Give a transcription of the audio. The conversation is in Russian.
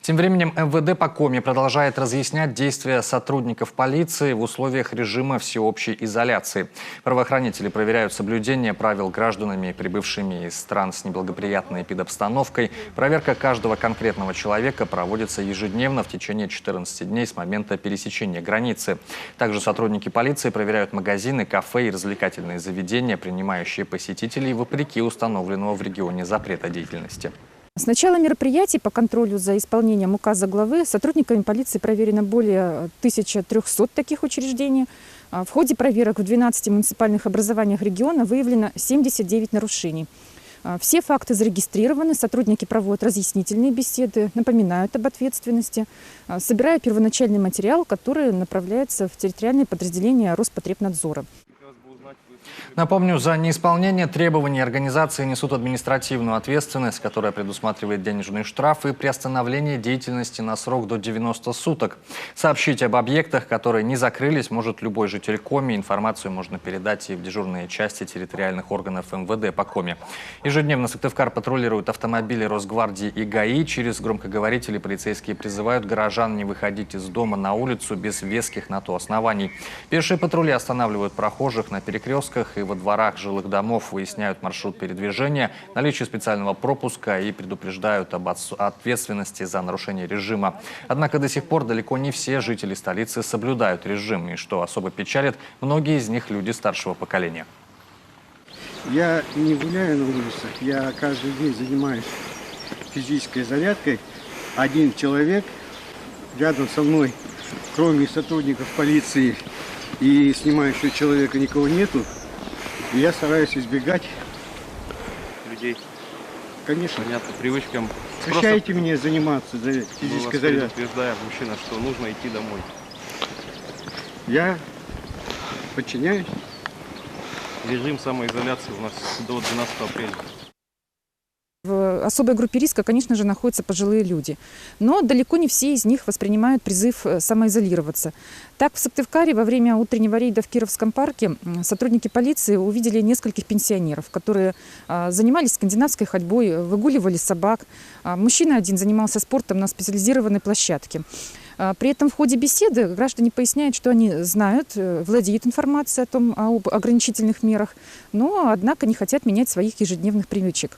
Тем временем МВД по Коми продолжает разъяснять действия сотрудников полиции в условиях режима всеобщей изоляции. Правоохранители проверяют соблюдение правил гражданами, прибывшими из стран с неблагоприятной эпидобстановкой. Проверка каждого конкретного человека проводится ежедневно в течение 14 дней с момента пересечения границы. Также сотрудники полиции проверяют магазины, кафе и развлекательные заведения, принимающие посетителей вопреки установленного в регионе запрета деятельности. С начала мероприятий по контролю за исполнением указа главы сотрудниками полиции проверено более 1300 таких учреждений. В ходе проверок в 12 муниципальных образованиях региона выявлено 79 нарушений. Все факты зарегистрированы, сотрудники проводят разъяснительные беседы, напоминают об ответственности, собирают первоначальный материал, который направляется в территориальные подразделения Роспотребнадзора. Напомню, за неисполнение требований организации несут административную ответственность, которая предусматривает денежный штраф и приостановление деятельности на срок до 90 суток. Сообщить об объектах, которые не закрылись, может любой житель Коми. Информацию можно передать и в дежурные части территориальных органов МВД по Коми. Ежедневно Сыктывкар патрулируют автомобили Росгвардии и ГАИ. Через громкоговорители полицейские призывают горожан не выходить из дома на улицу без веских на то оснований. Пешие патрули останавливают прохожих на перекрестках и во дворах жилых домов, выясняют маршрут передвижения, наличие специального пропуска и предупреждают об ответственности за нарушение режима. Однако до сих пор далеко не все жители столицы соблюдают режим, и что особо печалит, многие из них люди старшего поколения. Я не гуляю на улицах, я каждый день занимаюсь физической зарядкой. Один человек рядом со мной, кроме сотрудников полиции и снимающего человека, никого нету. И я стараюсь избегать людей. Конечно. Понятно, привычкам. Прощайте мне заниматься физической зарядкой. Предупреждаем мужчина, что нужно идти домой. Я подчиняюсь. Режим самоизоляции у нас до 12 апреля. В особой группе риска, конечно же, находятся пожилые люди. Но далеко не все из них воспринимают призыв самоизолироваться. Так, в Сыктывкаре во время утреннего рейда в Кировском парке сотрудники полиции увидели нескольких пенсионеров, которые занимались скандинавской ходьбой, выгуливали собак. Мужчина один занимался спортом на специализированной площадке. При этом в ходе беседы граждане поясняют, что они знают, владеют информацией об ограничительных мерах, но, однако, не хотят менять своих ежедневных привычек.